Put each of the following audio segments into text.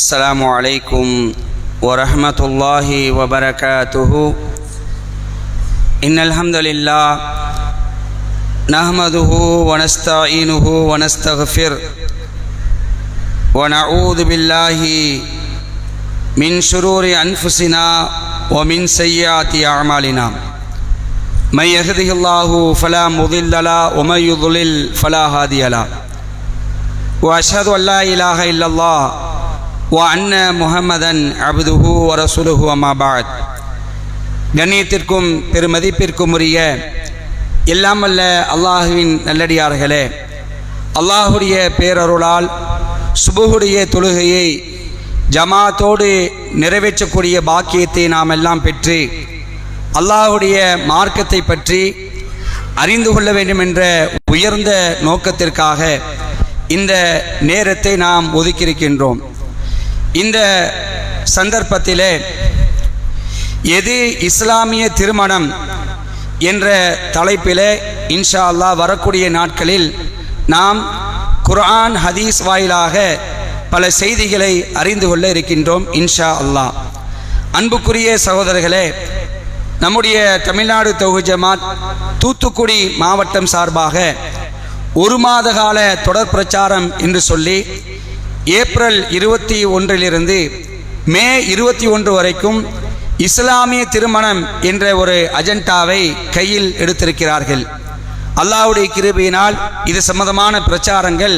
السلام عليكم ورحمة الله وبركاته. إن الحمد لله نحمده ونستعينه ونستغفر ونعوذ بالله من شرور أنفسنا ومن سيئات أعمالنا. من يهده الله فلا مضل له ومن يضلل فلا هادي له. وأشهد أن لا إله إلا الله وأن محمدا عبده ورسوله أما بعد. கண்ணியத்திற்கும் பெருமதிப்பிற்கும் உரிய எல்லாம் வல்ல அல்லாஹுவின் நல்லடியார்களே, அல்லாஹுடைய பேரருளால் சுபுஹுடைய தொழுகையை ஜமாத்தோடு நிறைவேற்றக்கூடிய பாக்கியத்தை நாம் எல்லாம் பெற்று அல்லாஹுடைய மார்க்கத்தை பற்றி அறிந்து கொள்ள வேண்டும் என்ற உயர்ந்த நோக்கத்திற்காக இந்த நேரத்தை நாம் ஒதுக்கியிருக்கின்றோம். இந்த சந்தர்ப்பத்திலே எது இஸ்லாமிய திருமணம் என்ற தலைப்பிலே இன்ஷா அல்லாஹ் வரக்கூடிய நாட்களில் நாம் குர்ஆன் ஹதீஸ் வாயிலாக பல செய்திகளை அறிந்து கொள்ள இருக்கின்றோம் இன்ஷா அல்லாஹ். அன்புக்குரிய சகோதரர்களே, நம்முடைய தமிழ்நாடு தௌஹீத் ஜமாத் தூத்துக்குடி மாவட்டம் சார்பாக ஒரு மாத கால தொடர் பிரச்சாரம் என்று சொல்லி ஏப்ரல் 21 மே 21 வரைக்கும் இஸ்லாமிய திருமணம் என்ற ஒரு அஜெண்டாவை கையில் எடுத்திருக்கிறார்கள். அல்லாஹ்வுடைய கிருபையினால் இது சம்பந்தமான பிரச்சாரங்கள்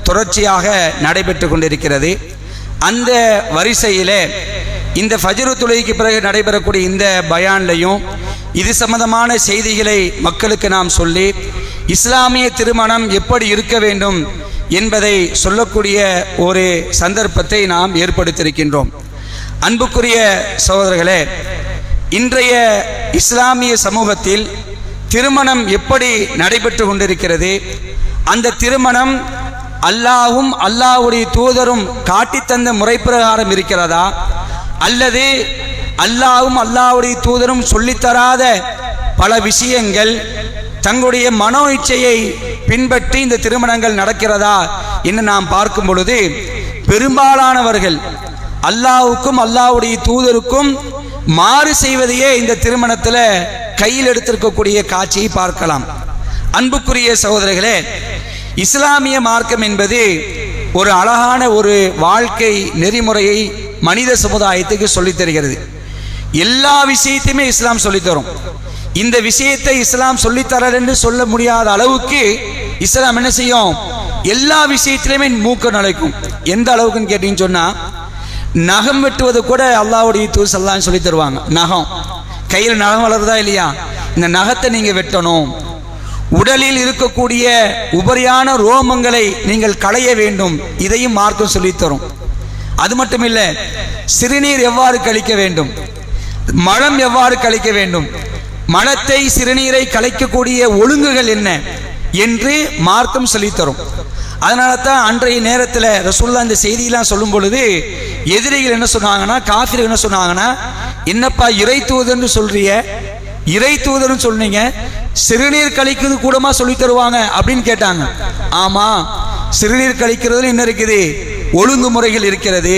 தொடர்ச்சியாக நடைபெற்று கொண்டிருக்கிறது. அந்த வரிசையிலே இந்த ஃபஜ்ர் தொழுகைக்கு பிறகு நடைபெறக்கூடிய இந்த பயான்லையும் இது சம்பந்தமான செய்திகளை மக்களுக்கு நாம் சொல்லி இஸ்லாமிய திருமணம் எப்படி இருக்க வேண்டும் என்பதை சொல்லக்கூடிய ஒரு சந்தர்ப்பத்தை நாம் ஏற்படுத்தியிருக்கின்றோம். அன்புக்குரிய சகோதரர்களே, இன்றைய இஸ்லாமிய சமூகத்தில் திருமணம் எப்படி நடைபெற்று கொண்டிருக்கிறது? அந்த திருமணம் அல்லாஹ்வும் அல்லாஹ்வுடைய தூதரும் காட்டித்தந்த முறை பிரகாரம் இருக்கிறதா, அல்லது அல்லாஹ்வும் அல்லாஹ்வுடைய தூதரும் சொல்லித்தராத பல விஷயங்கள் தங்களுடைய மனோ இச்சையை பின்பற்றி இந்த திருமணங்கள் நடக்கிறதா என்று நாம் பார்க்கும் பொழுது பெரும்பாலானவர்கள் அல்லாஹ்வுக்கும் அல்லாஹ்வுடைய தூதருக்கும் மாறு செய்வதையே இந்த திருமணத்தில் கையில் எடுத்திருக்கக்கூடிய காட்சியை பார்க்கலாம். அன்புக்குரிய சகோதரர்களே, இஸ்லாமிய மார்க்கம் என்பது ஒரு அழகான ஒரு வாழ்க்கை நெறிமுறையை மனித சமுதாயத்துக்கு சொல்லித் தருகிறது. எல்லா விஷயத்தையுமே இஸ்லாம் சொல்லித்தரும். இந்த விஷயத்தை இஸ்லாம் சொல்லித்தரல் என்று சொல்ல முடியாத அளவுக்கு இஸ்லாம் என்ன செய்யும்? எல்லா விஷயத்திலுமே மூக்க நுழைக்கும். எந்த அளவுக்குன்னு கேட்டீங்கன்னு சொன்னா, நகம் வெட்டுவது கூட அல்லாஹ்வுடைய தூதர் ஸல்லல்லாஹு அலைஹி சொல்லி தருவாங்க. நகம், கையில் நகம் வளருதா இல்லையா, இந்த நகத்தை நீங்க வெட்டணும். உடலில் இருக்கக்கூடிய உபரியான ரோமங்களை நீங்கள் களைய வேண்டும், இதையும் மார்க்கம் சொல்லித்தரும். அது மட்டும் இல்லை, சிறுநீர் எவ்வாறு கழிக்க வேண்டும், மலம் எவ்வாறு கழிக்க வேண்டும், மலத்தை சிறுநீரை கலைக்கக்கூடிய ஒழுங்குகள் என்ன என்று மார்க்கம் சொல்லித்தரும். அதனால தான் அன்றைய நேரத்தில் ரசூலுல்லாஹ் இந்த செய்தியெல்லாம் சொல்லும் பொழுது எதிரிகள் என்ன சொன்னாங்கன்னா, காஃபிர்கள் என்ன சொன்னாங்கன்னா, என்னப்பா இறை தூதர்னு சொல்றிய, இறை தூதர்னு சொன்னீங்க, சிறுநீர் கழிக்கிறது கூடமா சொல்லி தருவாங்க அப்படின்னு கேட்டாங்க. ஆமா, சிறுநீர் கழிக்கிறதுல என்ன இருக்குது? ஒழுங்குமுறைகள் இருக்கிறது.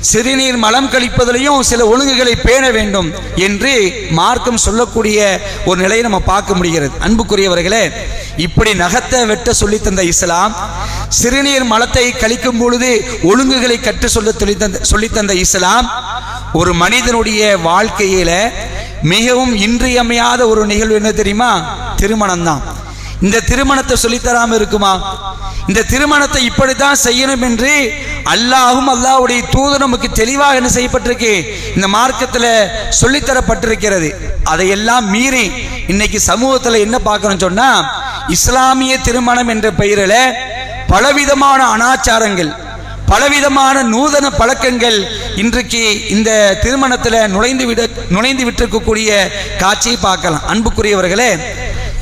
சிறுநீர் மலம் கழிப்பதிலையும் சில ஒழுங்குகளை பேண வேண்டும் என்று மார்க்கம் சொல்லக்கூடிய ஒரு நிலையை நம்ம பார்க்க முடிகிறது. அன்புக்குரியவர்களே, இப்படி நகத்தை வெட்ட சொல்லி தந்த இஸ்லாம், சிறுநீர் மலத்தை கழிக்கும் பொழுது ஒழுங்குகளை கற்று சொல்லி தந்த இஸ்லாம் ஒரு மனிதனுடைய வாழ்க்கையில மிகவும் இன்றியமையாத ஒரு நிகழ்வு என்ன தெரியுமா? திருமணம் தான். இந்த திருமணத்தை சொல்லித்தராம இருக்குமா? இந்த திருமணத்தை இப்படித்தான் செய்யணும் என்று அல்லாஹ்வும் அல்லாஹ்வுடைய தூதர் நமக்கு தெளிவாக என்ன செய்யப்பட்டிருக்கு? இந்த மார்க்கத்தில் சொல்லித்தரப்பட்டிருக்கிறது. அதையெல்லாம் மீறி இன்னைக்கு சமூகத்தில் என்ன பார்க்கணும்னு சொன்னா, இஸ்லாமிய திருமணம் என்ற பெயரில் பலவிதமான அனாச்சாரங்கள், பலவிதமான நூதன பழக்கங்கள் இன்றைக்கு இந்த திருமணத்தில் நுழைந்து விட்டிருக்கக்கூடிய காட்சியை பார்க்கலாம். அன்புக்குரியவர்களே,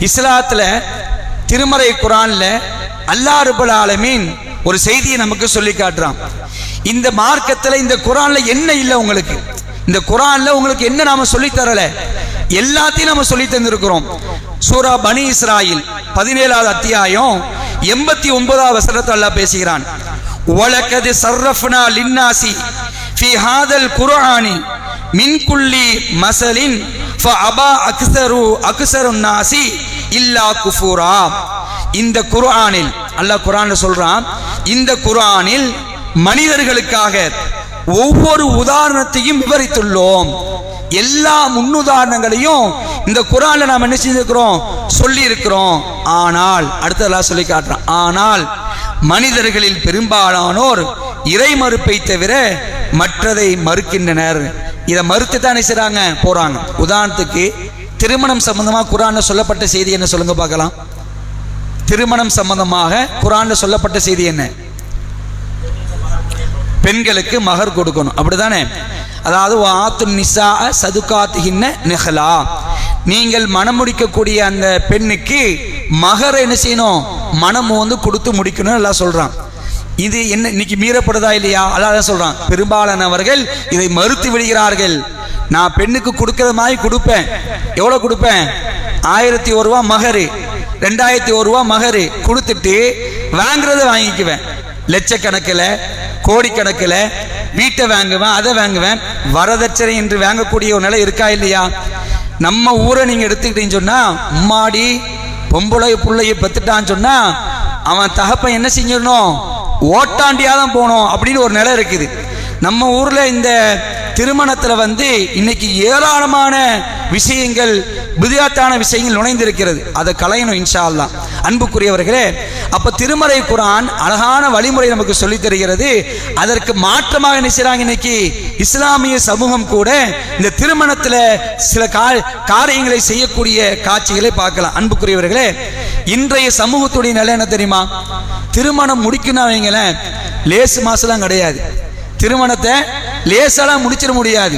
இஸ்லாத்துல திருமறை குர்ஆன்ல அல்லாஹ் ரப்பல் ஆலமீன் ஒரு செய்தியை நமக்கு சொல்லி காட்டுறான். இந்த மார்க்கத்தில் இந்த குர்ஆன்ல என்ன இல்லை உங்களுக்கு, இந்த குர்ஆன்ல உங்களுக்கு என்ன நாம சொல்லி தரல, எல்லாத்தையும் நாம சொல்லி தந்திருக்கிறோம். சூரா பனி இஸ்ராயில் 17வது அத்தியாயம் 89வது வசனத்தில் அல்லாஹ் பேசுகிறான். வலகத் ஸர்ரஃப்னா லின்னாசி ஃபீ ஹாதல் குர்ஆனி மின் குல்லி மஸலின் ஃபஅபா அக்ஸருன் நாசி இல்லா குஃபூரா. இந்த குர்ஆனில் அல்லாஹ் குர்ஆன்ல சொல்றான், இந்த குர்ஆனில் மனிதர்களுக்காக ஒவ்வொரு உதாரணத்தையும் விவரித்துள்ளோம். எல்லா முன்னுதாரணங்களையும் இந்த குர்ஆன்ல நாம் என்ன செய்திருக்கிறோம், சொல்லி இருக்கிறோம். ஆனால் அடுத்ததெல்லாம் சொல்லி காட்டுறான், ஆனால் மனிதர்களில் பெரும்பாலானோர் இறை மறுப்பை தவிர மற்றதை மறுக்கின்றனர். இதை மறுத்து தான் செய்றாங்க, போறாங்க. உதாரணத்துக்கு திருமணம் சம்பந்தமாக குர்ஆன்ல சொல்லப்பட்ட செய்தி என்ன சொல்லுங்க பார்க்கலாம். திருமணம் சம்பந்தமாக குர்ஆன்ல சொல்லப்பட்ட செய்தி என்ன? பெண்களுக்கு மகர் கொடுக்கணும், அப்படிதானே? அதாவது வாத்து நிசா சதுகாத்திகின்ன நெஹலா, நீங்கள் மனம் முடிக்கக்கூடிய அந்த பெண்ணுக்கு மகர் என்ன செய்யணும், மனம் வந்து கொடுத்து முடிக்கணும் எல்லாம் சொல்றான். இது என்ன இன்னைக்கு மீறப்படுதா இல்லையா? அதான் சொல்றான், பெரும்பாலானவர்கள் இதை மறுத்து விடுகிறார்கள். நான் பெண்ணுக்கு கொடுக்கற மாதிரி கொடுப்பேன். எவ்வளவு கொடுப்பேன்? 1001 ரூபா மகரு, 2001 ரூபா மகரு கொடுத்துட்டு வாங்குறத வாங்கிக்குவேன். லட்சக்கணக்கில் கோடிக்கணக்கில் வீட்டை வாங்குவேன், அதை வாங்குவேன். வரதட்சணை என்று வாங்கக்கூடிய ஒரு நிலை இருக்கா இல்லையா? நம்ம ஊரை நீங்க எடுத்துக்கிட்டீங்கன்னு சொன்னா, அம்மாடி பொம்பளை பிள்ளைய பெத்துட்டான்னு சொன்னா அவன் தகப்பன் என்ன செஞ்சிடணும், ஓட்டாண்டியா தான் போனோம் அப்படின்னு ஒரு நிலை இருக்குது. நம்ம ஊர்ல இந்த திருமணத்துல வந்து இன்னைக்கு ஏராளமான விஷயங்கள், விதியாத்தான விஷயங்கள் நுழைந்திருக்கிறது. அதை களையணும் இன்ஷா அல்லாஹ். அன்புக்குரியவர்களே, அப்ப திருமறை குர்ஆன் அழகான வழிமுறை நமக்கு சொல்லித் தருகிறது. அதற்கு மாற்றமாக என்ன செய்றாங்க, இன்னைக்கு இஸ்லாமிய சமூகம் கூட இந்த திருமணத்துல சில காரியங்களை செய்யக்கூடிய காட்சிகளை பார்க்கலாம். அன்புக்குரியவர்களே, இன்றைய சமூகத்துடைய நிலை என்ன தெரியுமா? திருமணம் முடிக்கணும் வைங்களேன், லேசு மாசெல்லாம் கிடையாது. திருமணத்தை லேசாலாம் முடிச்சிட முடியாது.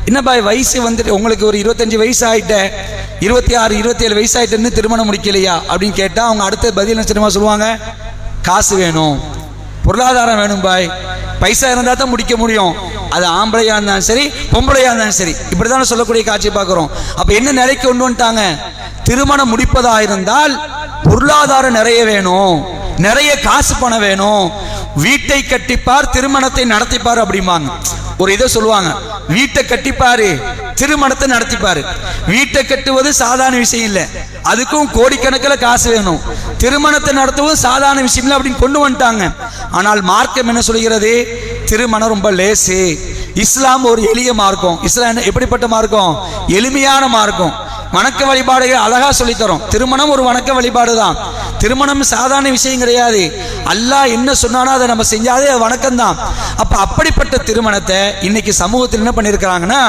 என்ன பாய் வயசு வந்துட்டு உங்களுக்கு ஒரு 25 வயசு ஆகிட்ட, 26 27 வயசு ஆகிட்டு திருமணம் முடிக்கலையா அப்படின்னு கேட்டால் அவங்க அடுத்த பதில் என்ன தெரியுமா சொல்லுவாங்க? காசு வேணும், பொருளாதாரம் வேணும் பாய், பைசா இருந்தால் தான் முடிக்க முடியும். அது ஆம்பளையா இருந்தாலும் சரி பொம்பளையா இருந்தாலும் சரி, இப்படி தானே சொல்லக்கூடிய காட்சி பார்க்குறோம். அப்போ என்ன நிலைக்கு கொண்டு வந்துட்டாங்க? திருமணம் முடிப்பதாக இருந்தால் பொருளாதாரம் நிறைய வேணும், நிறைய காசு பணம் வேணும், வீட்டை கட்டிப்பார் திருமணத்தை நடத்திப்பார் அப்படிம்பாங்க. ஒரு இதை சொல்லுவாங்க, வீட்டை கட்டிப்பாரு திருமணத்தை நடத்திப்பாரு. வீட்டை கட்டுவது சாதாரண விஷயம் இல்லை, அதுக்கும் கோடிக்கணக்கில் காசு வேணும். திருமணத்தை நடத்துவது சாதாரண விஷயம் இல்லை அப்படின்னு கொண்டு வந்துட்டாங்க. ஆனால் மார்க்கம் என்ன சொல்கிறது? திருமணம் ரொம்ப லேசு. இஸ்லாம் ஒரு எளிய மார்க்கம். இஸ்லாம் எப்படிப்பட்ட மார்க்கம்? எளிமையான மார்க்கம். வணக்க வழிபாடுகள் அழகா சொல்லித்தரும். திருமணம் ஒரு வணக்க வழிபாடு தான். திருமணம் சாதாரண விஷயம் கிடையாது. அல்லாஹ் என்ன சொன்னானோ அதை நம்ம செஞ்சாதே வணக்கம் தான். அப்ப அப்படிப்பட்ட திருமணத்தை இன்னைக்கு சமூகத்தில் என்ன பண்ணியிருக்கிறாங்கன்னா,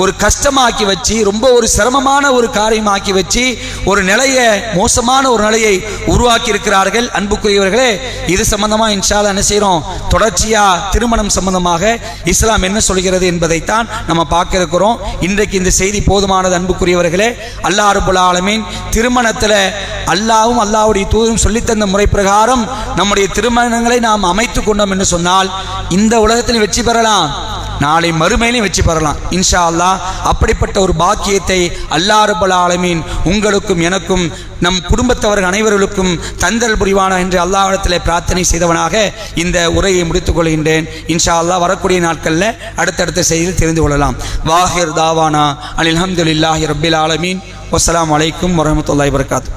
ஒரு கஷ்டமாக்கி வச்சு, ரொம்ப ஒரு சிரமமான ஒரு காரியமாக்கி வச்சு, ஒரு நிலையை, மோசமான ஒரு நிலையை உருவாக்கி இருக்கிறார்கள். அன்புக்குரியவர்களே, இது சம்பந்தமா இன்ஷா அல்லாஹ் என்ன செய்யறோம், தொடர்ச்சியா திருமணம் சம்பந்தமாக இஸ்லாம் என்ன சொல்கிறது என்பதைத்தான் நம்ம பார்க்க இருக்கிறோம். இன்றைக்கு இந்த செய்தி போதுமானது. அன்புக்குரியவர்களே, அல்லாஹ் ரப்பல் ஆலமீன் திருமணத்தில் அல்லாஹ்வும் அல்லாஹ்வுடைய தூதரும் சொல்லித்தந்த முறை பிரகாரம் நம்முடைய திருமணங்களை நாம் அமைத்து கொண்டோம் என்று சொன்னால் இந்த உலகத்தில் வெற்றி பெறலாம், நாளை மறுமையிலும் வெற்றி பெறலாம் இன்ஷா அல்லாஹ். அப்படிப்பட்ட ஒரு பாக்கியத்தை அல்லாஹ் ரப்பல் ஆலமீன் உங்களுக்கும் எனக்கும் நம் குடும்பத்தவர்கள் அனைவர்களுக்கும் தந்தல் புரிவானா என்று அல்லாஹ்விடத்தில் பிரார்த்தனை செய்தவனாக இந்த உரையை முடித்துக் கொள்கின்றேன். இன்ஷா அல்லாஹ் வரக்கூடிய நாட்களில் அடுத்தடுத்த செய்தியில் தெரிந்து கொள்ளலாம். வாஹிர் தாவானா அல்ஹம்துலில்லாஹி ரப்பில் ஆலமீன். வஸ்ஸலாமு அலைக்கும் வரஹ்மத்துல்லாஹி வபரகாத்துஹு.